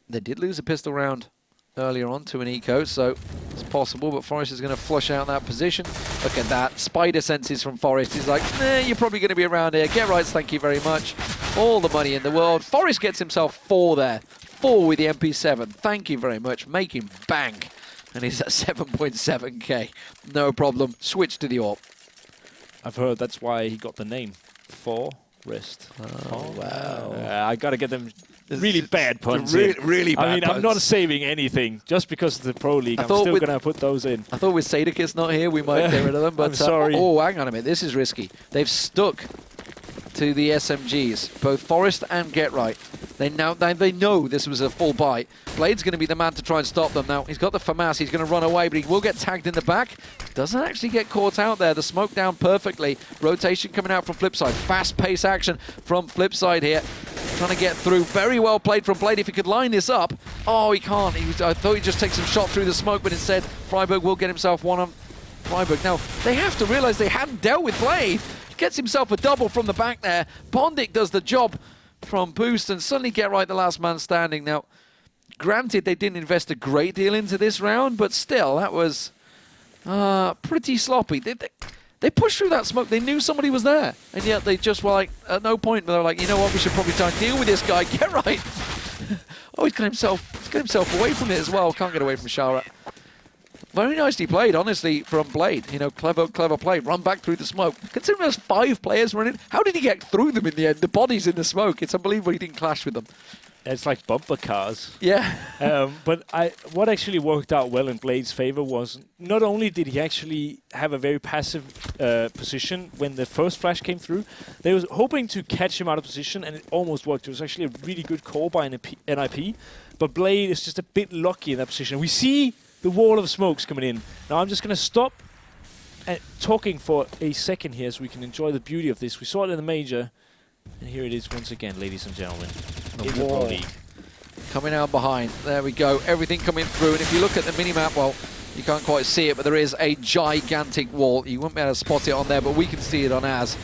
They did lose a pistol round earlier on to an eco, so it's possible, but Forest is going to flush out that position. Look at that. Spider senses from Forest. He's like, nah, you're probably going to be around here. Get Right, thank you very much. All the money in the world. Forest gets himself 4 there. 4 with the MP7. Thank you very much. Make him bank. And he's at 7.7k. No problem. Switch to the AWP. I've heard that's why he got the name. Forest. Oh, wow. I got to get them really bad puns really bad I mean, puns. I'm not saving anything just because of the Pro League. I'm still going to put those in. I thought with Sadakis not here, we might get rid of them. But I'm sorry. Oh, hang on a minute. This is risky. They've stuck to the SMGs, both Forest and Get Right. They know this was a full bite. Blade's going to be the man to try and stop them. Now, he's got the FAMAS. He's going to run away, but he will get tagged in the back. Doesn't actually get caught out there. The smoke down perfectly. Rotation coming out from FlipSid. Fast-paced action from FlipSid here. Trying to get through. Very well played from Blade. If he could line this up. Oh, he can't. I thought he'd just take some shot through the smoke, but instead, Freiburg will get himself one on Freiburg. Now, they have to realize they hadn't dealt with Blade. He gets himself a double from the back there. Bondic does the job from boost, and suddenly Get Right, the last man standing. Now, granted, they didn't invest a great deal into this round, but still, that was pretty sloppy. They pushed through that smoke. They knew somebody was there, and yet they just were like, at no point they were like, you know what, we should probably try and deal with this guy. Get Right. Oh, he's got himself away from it as well. Can't get away from Shara. Very nicely played, honestly, from Blade. You know, clever play. Run back through the smoke. Considering there's 5 players running, how did he get through them in the end? The bodies in the smoke. It's unbelievable he didn't clash with them. It's like bumper cars. Yeah. But what actually worked out well in Blade's favor was not only did he actually have a very passive position when the first flash came through, they was hoping to catch him out of position, and it almost worked. It was actually a really good call by NiP, but Blade is just a bit lucky in that position. We see the wall of smokes coming in. Now I'm just going to stop talking for a second here so we can enjoy the beauty of this. We saw it in the major, and here it is once again, ladies and gentlemen. In the Pro League. Coming out behind. There we go. Everything coming through. And if you look at the mini-map, well, you can't quite see it, but there is a gigantic wall. You wouldn't be able to spot it on there, but we can see it on ours.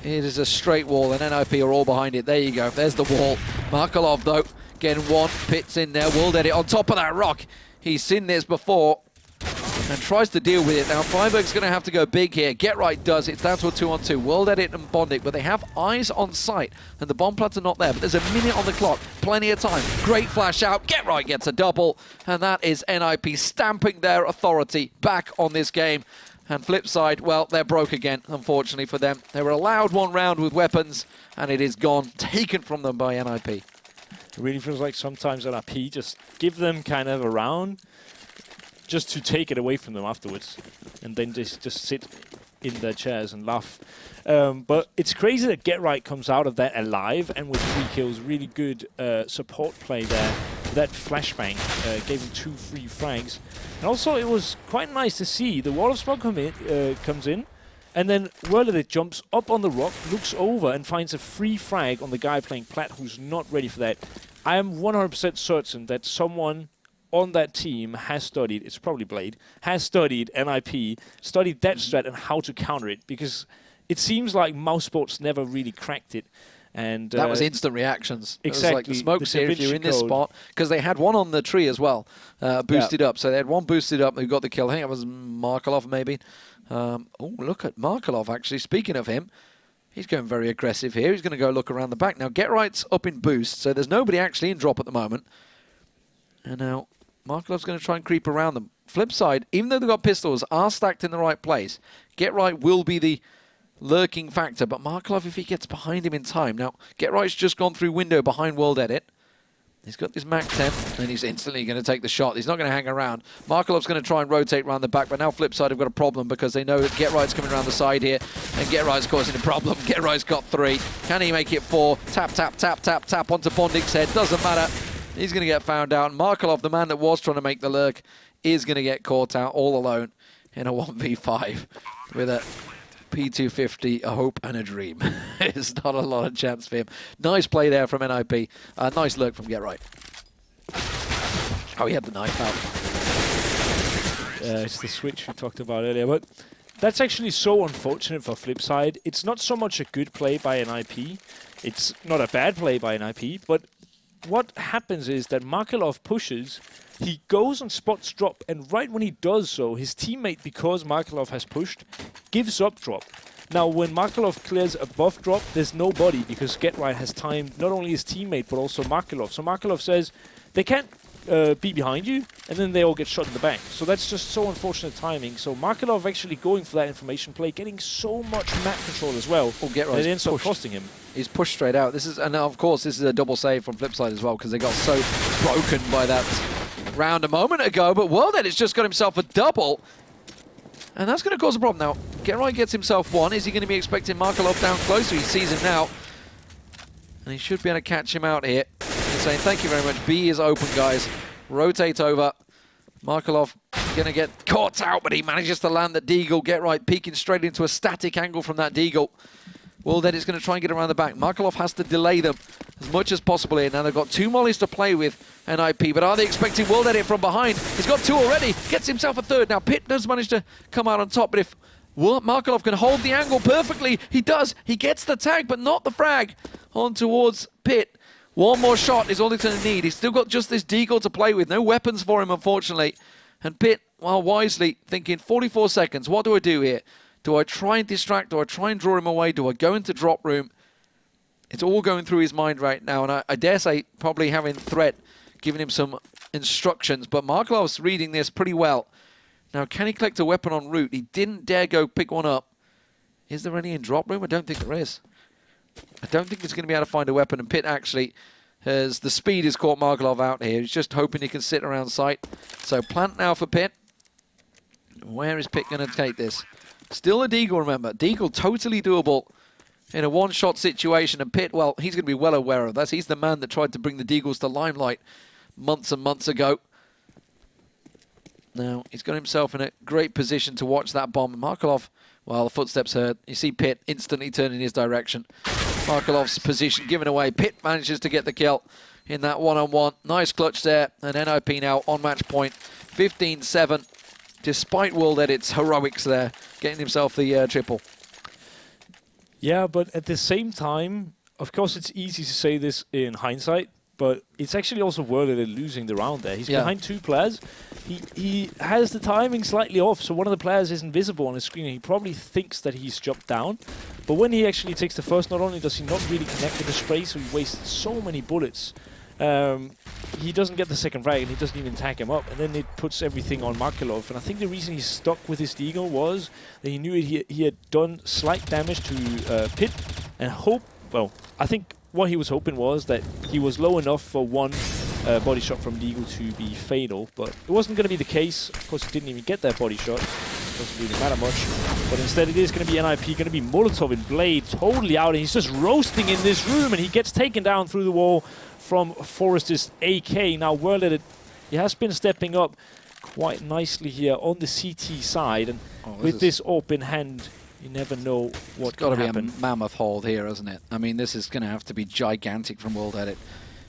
It is a straight wall, and NiP are all behind it. There you go. There's the wall. Markelov, though, getting one. Pit's in there. World Edit on top of that rock. He's seen this before and tries to deal with it. Now, Freiburg's going to have to go big here. Get Right does. It's down to a 2-on-2. World Edit and Bondic, but they have eyes on sight, and the bomb plants are not there. But there's a minute on the clock. Plenty of time. Great flash out. Get Right gets a double, and that is NiP stamping their authority back on this game. And FlipSid, well, they're broke again, unfortunately for them. They were allowed one round with weapons, and it is gone, taken from them by NiP. It really feels like sometimes NiP just give them kind of a round just to take it away from them afterwards, and then just sit in their chairs and laugh. But it's crazy that Get Right comes out of that alive and with 3 kills. Really good support play there. That flashbang gave him 2 free frags. And also it was quite nice to see the wall of smoke comes in, and then Worlded jumps up on the rock, looks over and finds a free frag on the guy playing Plat who's not ready for that. I am 100% certain that someone on that team has studied, it's probably Blade, has studied NiP, studied that strat and how to counter it, because it seems like Mouse Sports never really cracked it. And that was instant reactions. Exactly. It was like the smoke seer if you're in this spot, because they had one on the tree as well, boosted up. So they had one boosted up who got the kill. I think it was Markelov maybe. Oh, look at Markelov actually. Speaking of him, he's going very aggressive here. He's going to go look around the back. Now, Get Right's up in boost, so there's nobody actually in drop at the moment. And now Markelov's going to try and creep around them. FlipSid, even though they've got pistols, are stacked in the right place. Get Right will be the lurking factor, but Markelov, if he gets behind him in time. Now, Get Right's just gone through window behind World Edit. He's got this Mac 10, and he's instantly going to take the shot. He's not going to hang around. Markelov's going to try and rotate around the back, but now FlipSid have got a problem because they know that Get Right's coming around the side here, and Get Right's causing a problem. Get Right's got 3. Can he make it 4? Tap, tap, tap, tap, tap onto Bondic's head. Doesn't matter. He's going to get found out. Markelov, the man that was trying to make the lurk, is going to get caught out all alone in a 1v5 with a P250, a hope and a dream. It's not a lot of chance for him. Nice play there from NiP. Nice lurk from Get Right. Oh, he had the knife out. It's the switch we talked about earlier, but that's actually so unfortunate for FlipSid. It's not so much a good play by NiP. It's not a bad play by NiP, but what happens is that Markelov pushes, he goes and spots drop, and right when he does so, his teammate, because Markelov has pushed, gives up drop. Now, when Markelov clears above drop, there's nobody, because Get Right has timed not only his teammate, but also Markelov. So Markelov says, they can't be behind you, and then they all get shot in the back. So that's just so unfortunate timing. So Markelov actually going for that information play, getting so much map control as well, Get that it ends up costing him. He's pushed straight out. This is, and of course, this is a double save from FlipSid as well, because they got so broken by that round a moment ago. But World Edit's just got himself a double, and that's going to cause a problem. Now, Get Right gets himself 1. Is he going to be expecting Markelov down closer? He sees him now, and he should be able to catch him out here. He's saying, thank you very much. B is open, guys. Rotate over. Markelov going to get caught out, but he manages to land the deagle. Get Right peeking straight into a static angle from that deagle. World Edit's going to try and get around the back. Markelov has to delay them as much as possible here. Now they've got 2 mollies to play with, NiP, but are they expecting World Edit from behind? He's got 2 already, gets himself a 3rd. Now Pitt does manage to come out on top, but if Markelov can hold the angle perfectly, he does. He gets the tag, but not the frag on towards Pitt. 1 more shot is all he's going to need. He's still got just this deagle to play with. No weapons for him, unfortunately. And Pitt, well, wisely thinking, 44 seconds, what do I do here? Do I try and distract? Do I try and draw him away? Do I go into drop room? It's all going through his mind right now, and I dare say probably having Threat giving him some instructions, but Markelov's reading this pretty well. Now, can he collect a weapon en route? He didn't dare go pick one up. Is there any in drop room? I don't think there is. I don't think he's going to be able to find a weapon, and Pitt actually has the speed has caught Markelov out here. He's just hoping he can sit around sight. So plant now for Pitt. Where is Pitt going to take this? Still a deagle, remember. Deagle totally doable in a one-shot situation. And Pitt, well, he's going to be well aware of that. He's the man that tried to bring the deagles to limelight months and months ago. Now, he's got himself in a great position to watch that bomb. Markelov, well, the footsteps heard. You see Pitt instantly turning his direction. Markelov's position given away. Pitt manages to get the kill in that one-on-one. Nice clutch there. And NiP now on match point. 15-7. Despite World Edit's heroics there, getting himself the triple. Yeah, but at the same time, of course, it's easy to say this in hindsight, but it's actually also World Edit losing the round there. He's behind 2 players. He has the timing slightly off, so one of the players isn't visible on his screen, and he probably thinks that he's jumped down. But when he actually takes the first, not only does he not really connect with the spray, so he wastes so many bullets, he doesn't get the second frag, and he doesn't even tag him up, and then it puts everything on Markelov. And I think the reason he stuck with his deagle was that he knew he had done slight damage to Pitt, and I think what he was hoping was that he was low enough for one body shot from Deagle to be fatal, but it wasn't going to be the case. Of course, he didn't even get that body shot. Doesn't really matter much. But instead, it is going to be NiP, going to be Molotov and Blade totally out, and he's just roasting in this room, and he gets taken down through the wall from Forrester's AK. Now, World Edit, he has been stepping up quite nicely here on the CT side, and with this AWP in hand, you never know what can happen. It's got to be a mammoth hold here, isn't it? I mean, this is going to have to be gigantic from World Edit.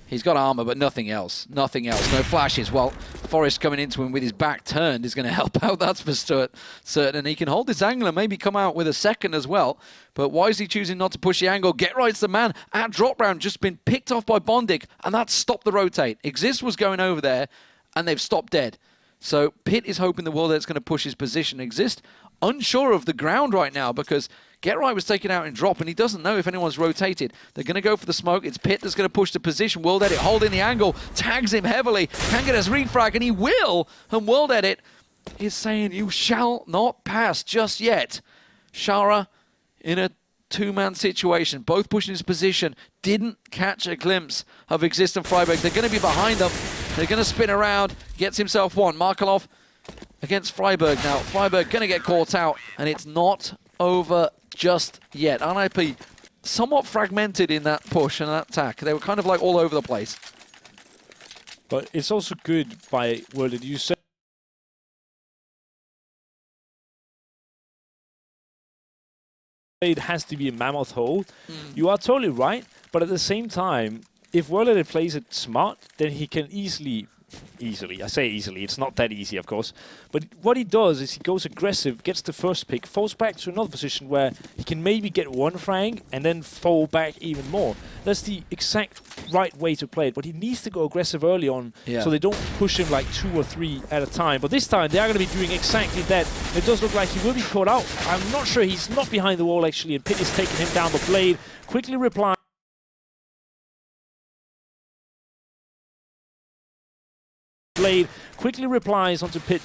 He's got armor, but nothing else. Nothing else. No flashes. Well, Forrest coming into him with his back turned is going to help out, that's for certain. And he can hold this angle and maybe come out with a second as well. But why is he choosing not to push the angle? Get Right's the man. At drop round, just been picked off by Bondic, and that stopped the rotate. Exist was going over there, and they've stopped dead. So Pitt is hoping the World Edit's going to push his position. Exist unsure of the ground right now because Get Right was taken out in drop, and he doesn't know if anyone's rotated. They're going to go for the smoke. It's Pitt that's going to push the position. World Edit holding the angle, tags him heavily, can get his refrag, and he will. And World Edit is saying, you shall not pass just yet. Shara in a 2-man situation, both pushing his position, didn't catch a glimpse of Exist and Freiberg. They're going to be behind them. They're going to spin around, gets himself one. Markelov against Freiberg now. Freiberg going to get caught out, and it's not over just yet. NiP somewhat fragmented in that push and that attack. They were kind of like all over the place. But it's also good by World Edit. You said it has to be a mammoth hold. You are totally right, but at the same time, if World Edit plays it smart, then he can easily, I say easily, it's not that easy, of course, but what he does is he goes aggressive, gets the first pick, falls back to another position where he can maybe get one frag and then fall back even more. That's the exact right way to play it, but he needs to go aggressive early on so they don't push him like 2 or 3 at a time. But this time they are going to be doing exactly that. It does look like he will be caught out. I'm not sure, he's not behind the wall actually, and Pitt is taking him down, but Blade quickly replies. Blade quickly replies onto Pitt,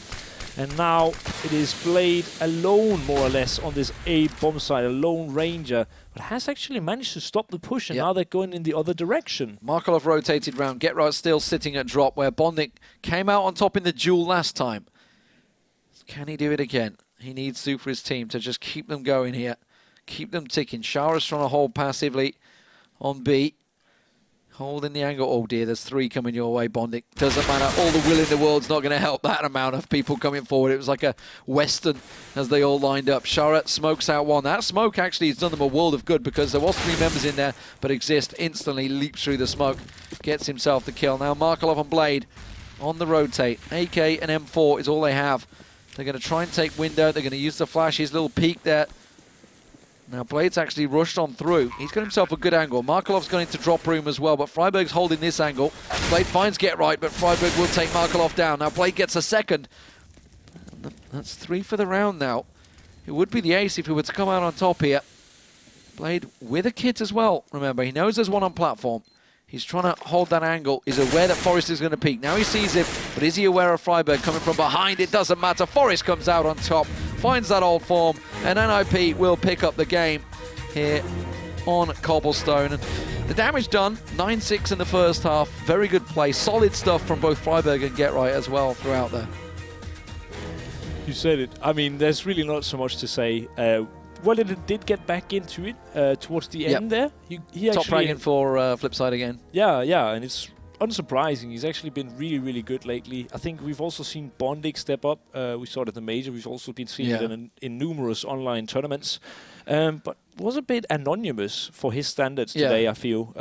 and now it is Blade alone, more or less, on this A bomb side, a lone ranger, but has actually managed to stop the push, and now they're going in the other direction. Markelov rotated round. Get Right still sitting at drop, where Bondic came out on top in the duel last time. Can he do it again? He needs to for his team to just keep them going here, keep them ticking. Shara's trying to hold passively on B. Holding the angle. Oh dear, there's 3 coming your way, Bondic. Doesn't matter. All the will in the world's not going to help that amount of people coming forward. It was like a Western as they all lined up. Shara smokes out one. That smoke actually has done them a world of good because there was 3 members in there, but Exist instantly leaps through the smoke, gets himself the kill. Now Markelov and Blade on the rotate. AK and M4 is all they have. They're going to try and take window. They're going to use the flashes. Little peek there. Now Blade's actually rushed on through. He's got himself a good angle. Markelov's going into drop room as well, but Freiberg's holding this angle. Blade finds Get Right, but Freiberg will take Markelov down. Now Blade gets a second. That's 3 for the round now. It would be the ace if he were to come out on top here. Blade with a kit as well. Remember, he knows there's one on platform. He's trying to hold that angle. He's aware that Forrest is going to peek. Now he sees him, but is he aware of Freiberg coming from behind? It doesn't matter. Forrest comes out on top, finds that old form, and NiP will pick up the game here on Cobblestone. And the damage done, 9-6 in the first half. Very good play. Solid stuff from both Freiberg and Get Right as well throughout there. You said it. I mean, there's really not so much to say. Well, it did get back into it towards the end there. He Top actually fragging for FlipSid again. Yeah, and it's unsurprising. He's actually been really, really good lately. I think we've also seen Bondik step up. We saw it at the Major. We've also been seeing it in numerous online tournaments. But was a bit anonymous for his standards today, I feel.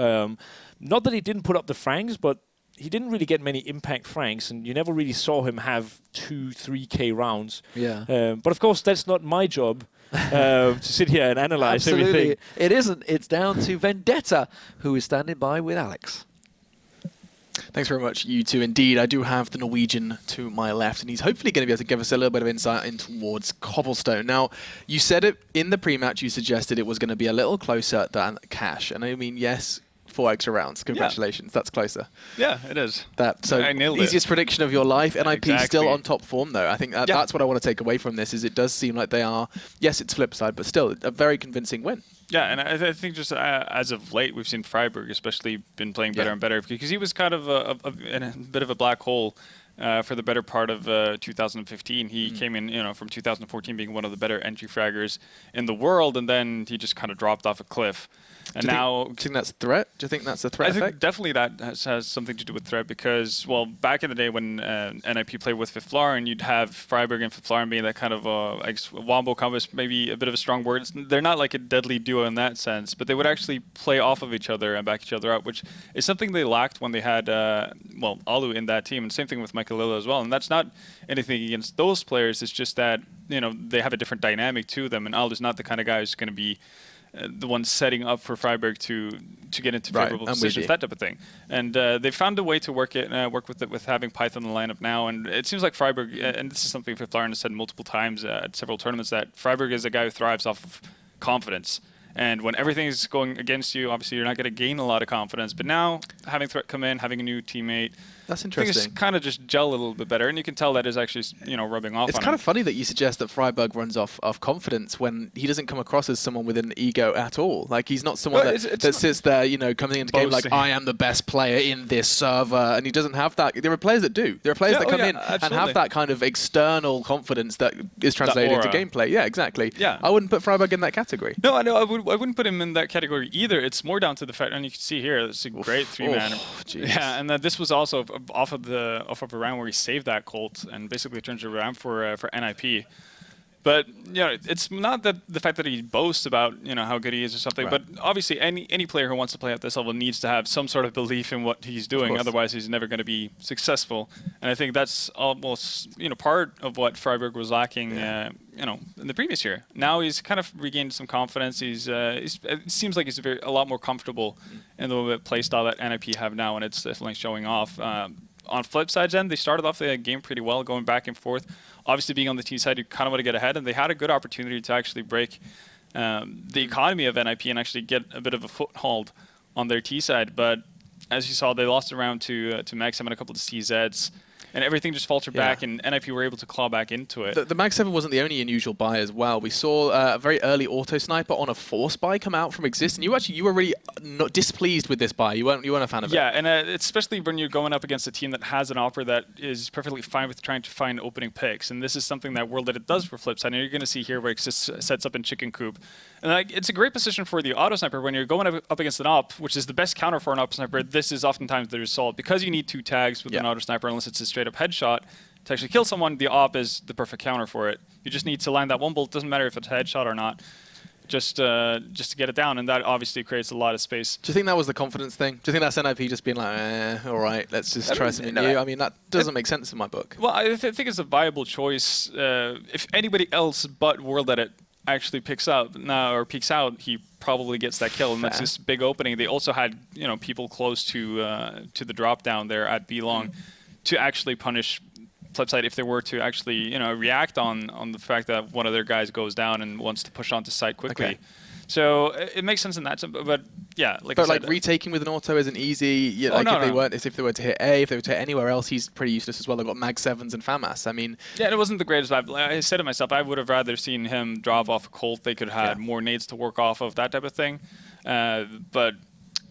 Not that he didn't put up the franks, but he didn't really get many impact franks, and you never really saw him have 2-3K rounds. Yeah. But of course, that's not my job to sit here and analyze everything. It isn't. It's down to Vendetta, who is standing by with Alex. Thanks very much, you two. Indeed, I do have the Norwegian to my left, and he's hopefully going to be able to give us a little bit of insight in towards Cobblestone. Now, you said it in the pre-match, you suggested it was going to be a little closer than Cash. And I mean, yes, 4 extra rounds. Congratulations. That's closer. Yeah, it is. So I nailed easiest it. prediction of your life. NiP Exactly. still on top form, though. I think that's what I want to take away from this, is it does seem like they are, yes, it's FlipSid, but still a very convincing win. Yeah, and I think just as of late, we've seen Freiburg especially been playing better and better, because he was kind of in a bit of a black hole for the better part of 2015. He came in, from 2014 being one of the better entry fraggers in the world, and then he just kind of dropped off a cliff. And do you think that's a threat? Do you think that's a threat I think effect? definitely that has something to do with threat, because, well, back in the day when NiP played with FlipSid3, you'd have Freiburg and FlipSid3 being that kind of wombo combo is maybe a bit of a strong word. They're not like a deadly duo in that sense, but they would actually play off of each other and back each other up, which is something they lacked when they had, Alu in that team, and same thing with Michael Lilla as well. And that's not anything against those players, it's just that, they have a different dynamic to them, and Alu's not the kind of guy who's going to be the one setting up for Freiburg to get into favorable positions, that type of thing. And they found a way to work with it, with having Python in the lineup now. And it seems like Freiburg, and this is something FlipSid3 has said multiple times at several tournaments, that Freiburg is a guy who thrives off of confidence. And when everything is going against you, obviously you're not going to gain a lot of confidence. But now, having Threat come in, having a new teammate, that's interesting. Things kind of just gel a little bit better, and you can tell that is actually, rubbing off. It's on kind him. of funny that you suggest that Freiburg runs off confidence when he doesn't come across as someone with an ego at all. Like, he's not someone that sits there, coming into the game like, I am the best player in this server, and he doesn't have that. There are players that do. There are players that come in and have that kind of external confidence that is translated into gameplay. Yeah, exactly. Yeah. I wouldn't put Freiburg in that category. No, I know. I wouldn't put him in that category either. It's more down to the fact, and you can see here, it's a great three-man. Yeah, and this was also off of a round where he saved that Colt and basically turns it around for NiP. But it's not that the fact that he boasts about how good he is or something. But obviously, any player who wants to play at this level needs to have some sort of belief in what he's doing. Otherwise, he's never going to be successful. And I think that's almost part of what Freiburg was lacking. In the previous year. Now he's kind of regained some confidence. It seems like he's a lot more comfortable in the play style that NiP have now, and it's definitely showing off. On FlipSid's end, they started off the game pretty well, going back and forth. Obviously, being on the T side, you kind of want to get ahead, and they had a good opportunity to actually break the economy of NiP and actually get a bit of a foothold on their T side. But as you saw, they lost a round to Mag 7, a couple of CZs, and everything just faltered back, and NiP were able to claw back into it. The Mag 7 wasn't the only unusual buy as well. We saw a very early auto sniper on a force buy come out from Exist, and you were really not displeased with this buy. You weren't a fan of it. Yeah, and especially when you're going up against a team that has an opera that is perfectly fine with trying to find opening picks, and this is something that World Edit does for FlipSid, and you're going to see here where Exist sets up in Chicken Coop. And it's a great position for the auto sniper when you're going up against an op, which is the best counter for an auto sniper. This is oftentimes the result, because you need 2 tags with an auto sniper, unless it's a straight up headshot. To actually kill someone, the op is the perfect counter for it. You just need to land that one bolt. Doesn't matter if it's a headshot or not. Just to get it down, and that obviously creates a lot of space. Do you think that was the confidence thing? Do you think that's NiP just being like, all right, let's just try something new? I mean, that doesn't make sense in my book. Well, I think it's a viable choice. If anybody else but World Edit actually peeks out, he probably gets that kill, and that's this big opening. They also had people close to the drop down there at B long to actually punish FlipSid if they were to actually react on the fact that one of their guys goes down and wants to push onto site quickly. Okay. So it makes sense in that sense, but yeah, I said, retaking with an auto isn't easy. If they were to hit A, if they were to hit anywhere else, he's pretty useless as well. They've got Mag 7s and FAMAS. I mean, it wasn't the greatest vibe. I said to myself, I would have rather seen him drop off a Colt. They could have had more nades to work off of, that type of thing. But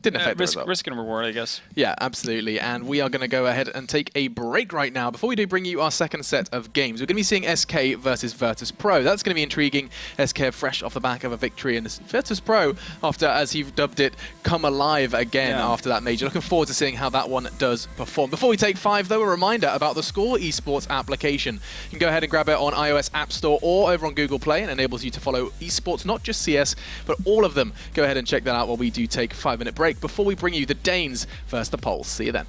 Didn't affect the result. Risk and reward, I guess. Yeah, absolutely. And we are going to go ahead and take a break right now. Before we do bring you our second set of games, we're going to be seeing SK versus Virtus Pro. That's going to be intriguing. SK fresh off the back of a victory, and Virtus Pro, after, as he dubbed it, come alive again after that major. Looking forward to seeing how that one does perform. Before we take 5, though, a reminder about the Score Esports application. You can go ahead and grab it on iOS App Store or over on Google Play, and enables you to follow esports, not just CS, but all of them. Go ahead and check that out while we do take a 5-minute break before we bring you the Danes versus the Poles. See you then.